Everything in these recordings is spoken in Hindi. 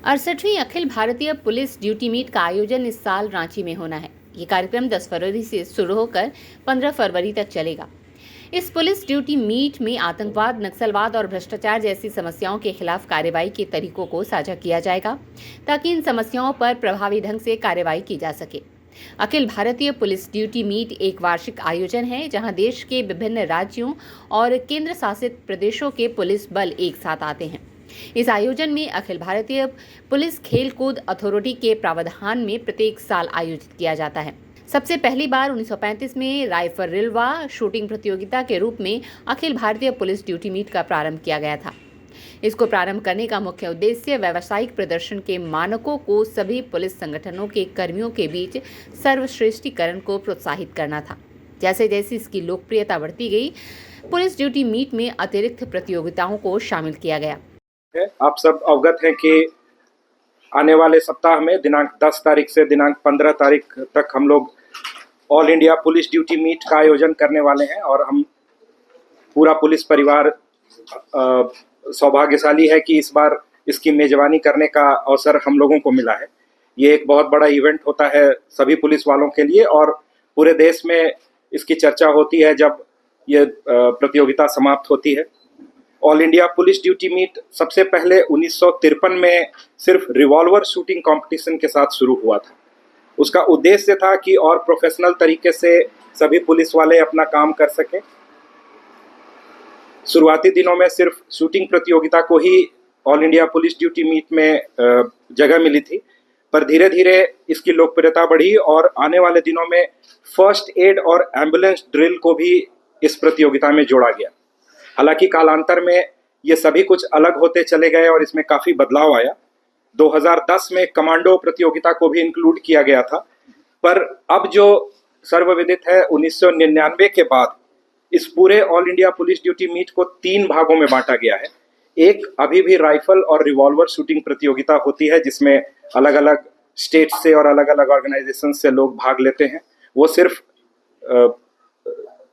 68वीं Akhil Bharatiya police duty meet का आयोजन इस साल रांची में होना है। ये कार्यक्रम 10 फरवरी से शुरू होकर 15 फरवरी तक चलेगा। इस पुलिस ड्यूटी मीट में आतंकवाद, नक्सलवाद और भ्रष्टाचार जैसी समस्याओं के खिलाफ कार्रवाई के तरीकों को साझा किया जाएगा, ताकि इन समस्याओं पर प्रभावी ढंग से कार्रवाई की जा सके। Akhil Bharatiya police duty meet एक वार्षिक आयोजन है, जहां देश के विभिन्न राज्यों और केंद्र शासित प्रदेशों के पुलिस बल एक साथ आते हैं। इस आयोजन में अखिल भारतीय पुलिस खेलकूद अथॉरिटी के प्रावधान में प्रत्येक साल आयोजित किया जाता है। सबसे पहली बार 1935 में राइफल रिलवा शूटिंग प्रतियोगिता के रूप में Akhil Bharatiya police duty meet का प्रारंभ किया गया था। इसको प्रारंभ करने का मुख्य उद्देश्य व्यावसायिक प्रदर्शन के मानकों को सभी पुलिस संगठनों के कर्मियों के बीच सर्वश्रेष्ठीकरण को प्रोत्साहित करना था। जैसे जैसे इसकी लोकप्रियता बढ़ती गई, पुलिस ड्यूटी मीट में अतिरिक्त प्रतियोगिताओं को शामिल किया गया। आप सब अवगत हैं कि आने वाले सप्ताह में दिनांक 10 तारीख से दिनांक 15 तारीख तक हम लोग all India police duty meet का आयोजन करने वाले हैं और हम पूरा पुलिस परिवार सौभाग्यशाली है कि इस बार इसकी मेजबानी करने का अवसर हम लोगों को मिला है। ये एक बहुत बड़ा इवेंट होता है सभी पुलिस वालों के लिए और पूरे देश में इसकी चर्चा होती है जब ये प्रतियोगिता समाप्त होती है। All India police duty meet सबसे पहले 1953 में सिर्फ रिवॉल्वर शूटिंग कंपटीशन के साथ शुरू हुआ था। उसका उद्देश्य था कि और प्रोफेशनल तरीके से सभी पुलिस वाले अपना काम कर सकें। शुरुआती दिनों में सिर्फ शूटिंग प्रतियोगिता को ही all India police duty meet में जगह मिली थी, पर धीरे धीरे इसकी लोकप्रियता बढ़ी और आने वाले दिनों में फर्स्ट एड और एम्बुलेंस ड्रिल को भी इस प्रतियोगिता में जोड़ा गया। हालांकि कालांतर में ये सभी कुछ अलग होते चले गए और इसमें काफ़ी बदलाव आया। 2010 में कमांडो प्रतियोगिता को भी इंक्लूड किया गया था, पर अब जो सर्वविदित है 1999 के बाद इस पूरे all India police duty meet को 3 भागों में बांटा गया है। एक अभी भी राइफल और रिवॉल्वर शूटिंग प्रतियोगिता होती है, जिसमें अलग अलग स्टेट से और अलग अलग ऑर्गेनाइजेशन से लोग भाग लेते हैं। वो सिर्फ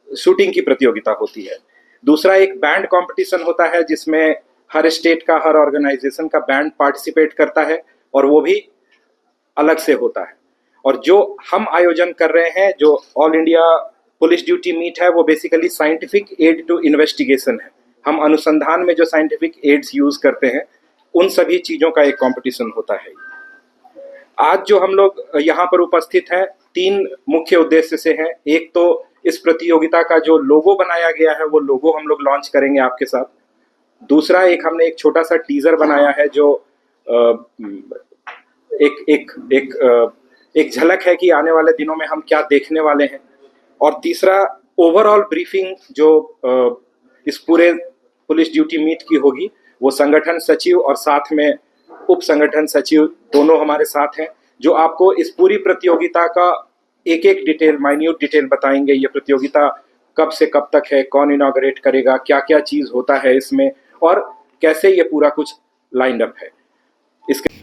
शूटिंग की प्रतियोगिता होती है। दूसरा एक बैंड कंपटीशन होता है, जिसमें हर स्टेट का, हर ऑर्गेनाइजेशन का बैंड पार्टिसिपेट करता है और वो भी अलग से होता है। और जो हम आयोजन कर रहे हैं, जो all India police duty meet है, वो basically scientific aid to investigation है। हम अनुसंधान में जो साइंटिफिक एड्स यूज करते हैं, उन सभी चीज़ों का एक कंपटीशन होता है। आज जो हम लोग यहाँ पर उपस्थित हैं, 3 मुख्य उद्देश्य से हैं। एक तो इस प्रतियोगिता का जो लोगो बनाया गया है, वो लोगो हम लोग लॉन्च करेंगे आपके साथ। दूसरा हमने एक छोटा सा टीजर बनाया है, जो एक झलक है कि आने वाले दिनों में हम क्या देखने वाले हैं। और तीसरा ओवरऑल ब्रीफिंग जो इस पूरे पुलिस ड्यूटी मीट की होगी, वो संगठन सचिव और साथ में उप संगठन सचिव दोनों हमारे साथ हैं, जो आपको इस पूरी प्रतियोगिता का एक एक डिटेल, माइन्यूट डिटेल बताएंगे। ये प्रतियोगिता कब से कब तक है, कौन इनॉग्रेट करेगा, क्या क्या चीज़ होता है इसमें और कैसे ये पूरा कुछ लाइन अप है।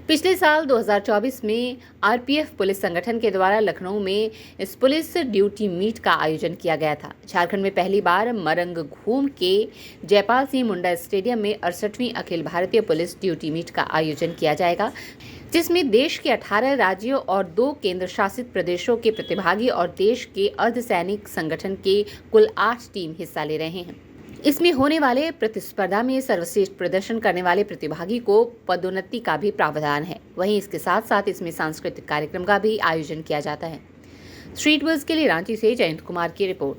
पिछले साल 2024 में आरपीएफ पुलिस संगठन के द्वारा लखनऊ में इस पुलिस ड्यूटी मीट का आयोजन किया गया था। झारखंड में पहली बार मरंग घूम के जयपाल सिंह मुंडा स्टेडियम में 68वीं Akhil Bharatiya police duty meet का आयोजन किया जाएगा, जिसमें देश के 18 राज्यों और 2 केंद्र शासित प्रदेशों के प्रतिभागी और देश के अर्धसैनिक संगठन के कुल 8 टीम हिस्सा ले रहे हैं। इसमें होने वाले प्रतिस्पर्धा में सर्वश्रेष्ठ प्रदर्शन करने वाले प्रतिभागी को पदोन्नति का भी प्रावधान है। वहीं इसके साथ साथ इसमें सांस्कृतिक कार्यक्रम का भी आयोजन किया जाता है। स्ट्रीट न्यूज़ के लिए रांची से जयंत कुमार की रिपोर्ट।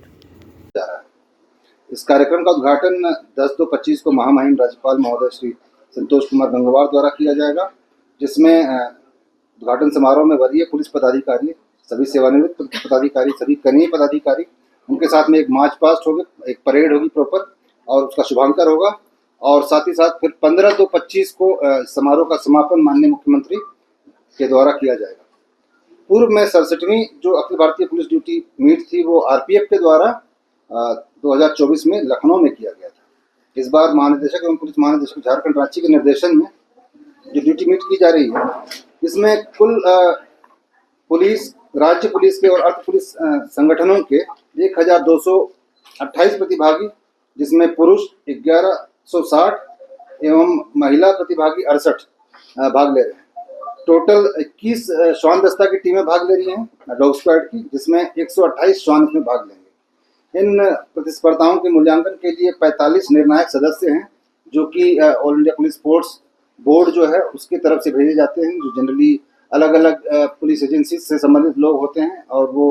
इस कार्यक्रम का उद्घाटन 10/2/25 को महामहिम राज्यपाल महोदय श्री संतोष कुमार गंगवार द्वारा किया जाएगा, जिसमें उद्घाटन समारोह में वरीय पुलिस पदाधिकारी, सभी सेवानिवृत्त पदाधिकारी, सभी कनीय पदाधिकारी, उनके साथ में एक मार्च पास्ट होगी, एक परेड होगी प्रॉपर और उसका शुभांकर होगा। और साथ ही साथ फिर 15/2/25 को समारोह का समापन माननीय मुख्यमंत्री के द्वारा किया जाएगा। पूर्व में 67वीं जो Akhil Bharatiya police duty meet थी, वो आरपीएफ के द्वारा 2024 में लखनऊ में किया गया था। इस बार महानिदेशक एवं पुलिस महानिदेशक झारखंड रांची के निर्देशन में जो ड्यूटी मीट की जा रही है, इसमें कुल पुलिस, राज्य पुलिस के और अर्ध पुलिस संगठनों के 1228 प्रतिभागी, जिसमें पुरुष 1160 एवं महिला प्रतिभागी 68 भाग ले रहे हैं। टोटल 21 श्वान दस्ता की टीमें भाग ले रही हैं डॉग स्क्वाड की, जिसमें 128 श्वान इसमें भाग लेंगे। इन प्रतिस्पर्धाओं के मूल्यांकन के लिए 45 निर्णायक सदस्य हैं, जो कि all India police sports board जो है उसकी तरफ से भेजे जाते हैं, जो जनरली अलग अलग पुलिस एजेंसी से संबंधित लोग होते हैं, और वो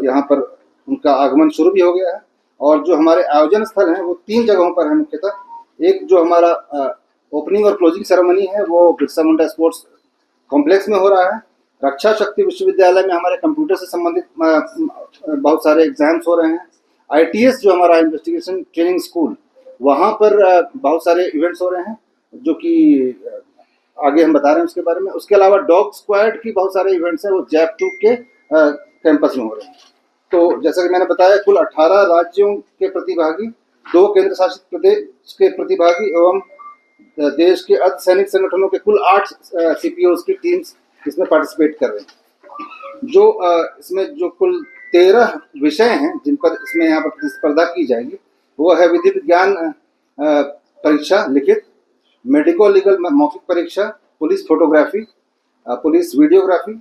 यहाँ पर उनका आगमन शुरू भी हो गया है। और जो हमारे आयोजन स्थल हैं वो 3 जगहों पर है मुख्यतः। एक जो हमारा ओपनिंग और क्लोजिंग सेरेमनी है वो बिरसा मुंडा स्पोर्ट्स कॉम्प्लेक्स में हो रहा है। रक्षा शक्ति विश्वविद्यालय में हमारे कंप्यूटर से संबंधित बहुत सारे एग्जाम्स हो रहे हैं। ITS जो हमारा इन्वेस्टिगेशन ट्रेनिंग स्कूल, वहाँ पर बहुत सारे इवेंट्स हो रहे हैं, जो कि आगे हम बता रहे हैं उसके बारे में। उसके अलावा डॉग स्क्वाड की बहुत सारे इवेंट्स हैं, वो जैप 2 के कैंपस में हो रहे हैं। तो जैसा कि मैंने बताया, कुल 18 राज्यों के प्रतिभागी, 2 केंद्र शासित प्रदेश के प्रतिभागी एवं देश के अर्धसैनिक संगठनों के कुल 8 CPOs की टीम्स इसमें पार्टिसिपेट कर रहे हैं। जो इसमें जो कुल 13 विषय हैं जिन पर इसमें यहाँ पर प्रतिस्पर्धा की जाएगी, वो है विधि विज्ञान परीक्षा लिखित, मेडिको लीगल मौखिक परीक्षा, police photography, police videography,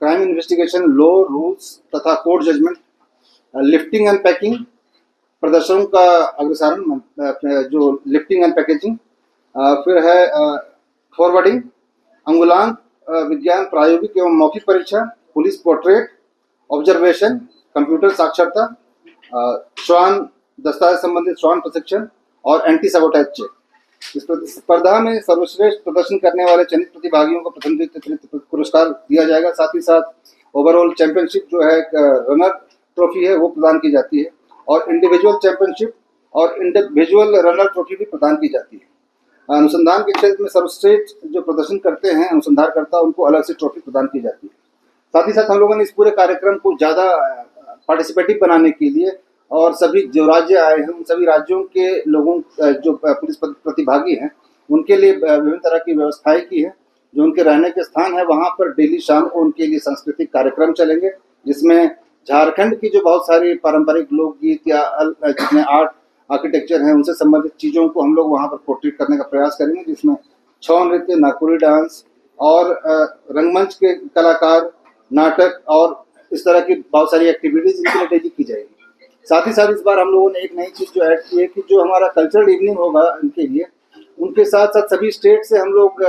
crime investigation, law rules तथा court judgment, lifting and packing, प्रदर्शनों का अग्रसारण जो लिफ्टिंग एंड पैकेजिंग, फिर है फॉरवर्डिंग, अंगुलांक विज्ञान प्रायोगिक एवं मौखिक परीक्षा, पुलिस पोर्ट्रेट, ऑब्जर्वेशन, कंप्यूटर साक्षरता, श्वान दस्ता से संबंधित श्वान प्रशिक्षण और एंटी सबोटेज चेक। इस प्रतिस्पर्धा में सर्वश्रेष्ठ प्रदर्शन करने वाले चयनित प्रतिभागियों को प्रथम द्वितीय तृतीय पुरस्कार दिया जाएगा। साथ ही साथ ओवरऑल चैंपियनशिप जो है रनर ट्रॉफी है वो प्रदान की जाती है, और इंडिविजुअल चैंपियनशिप और इंडिविजुअल रनर ट्रॉफी भी प्रदान की जाती है। अनुसंधान के क्षेत्र में सर्वश्रेष्ठ जो प्रदर्शन करते हैं अनुसंधानकर्ता, उनको अलग से ट्रॉफी प्रदान की जाती है। साथ ही साथ हम लोगों ने इस पूरे कार्यक्रम को ज़्यादा पार्टिसिपेटिव बनाने के लिए, और सभी जो राज्य आए हैं उन सभी राज्यों के लोगों जो पुलिस प्रतिभागी हैं उनके लिए विभिन्न तरह की व्यवस्थाएं की है। जो उनके रहने के स्थान है वहाँ पर डेली शाम को उनके लिए सांस्कृतिक कार्यक्रम चलेंगे, जिसमें झारखंड की जो बहुत सारी पारंपरिक लोकगीत या जितने आर्ट आर्किटेक्चर हैं उनसे संबंधित चीज़ों को हम लोग वहाँ पर पोर्ट्रेट करने का प्रयास करेंगे, जिसमें छौ नृत्य, नागपुरी डांस और रंगमंच के कलाकार, नाटक और इस तरह की बहुत सारी एक्टिविटीज़ इनके लिए डेली की जाएगी। साथ ही साथ इस बार हम लोगों ने एक नई चीज़ जो ऐड की है कि जो हमारा कल्चरल इवनिंग होगा इनके लिए, उनके साथ साथ सभी स्टेट से हम लोग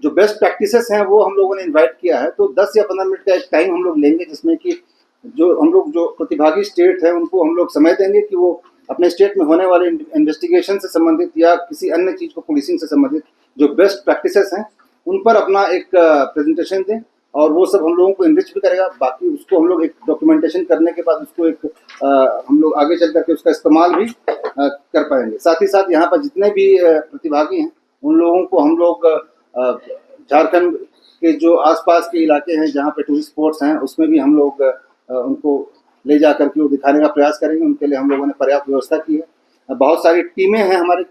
जो बेस्ट प्रैक्टिसेस हैं वो हम लोगों ने इनवाइट किया है। तो 10 या 15 मिनट का एक टाइम हम लोग लेंगे, जिसमें कि जो हम लोग जो प्रतिभागी स्टेट है उनको हम लोग समय देंगे कि वो अपने स्टेट में होने वाले इन्वेस्टिगेशन से संबंधित या किसी अन्य चीज़ को पुलिसिंग से संबंधित जो बेस्ट प्रैक्टिसेस हैं उन पर अपना एक प्रेजेंटेशन दें, और वो सब हम लोगों को इनरिच भी करेगा। बाकी उसको हम लोग एक डॉक्यूमेंटेशन करने के बाद उसको एक हम लोग आगे चल करके उसका इस्तेमाल भी कर पाएंगे। साथ ही साथ यहाँ पर जितने भी प्रतिभागी हैं उन लोगों को हम लोग झारखंड के जो आसपास के इलाके हैं जहाँ पे टूरिस्ट स्पॉट्स हैं उसमें भी हम लोग उनको ले जा करके वो दिखाने का प्रयास करेंगे। उनके लिए हम लोगों ने पर्याप्त व्यवस्था की है। बहुत सारी टीमें हैं हमारे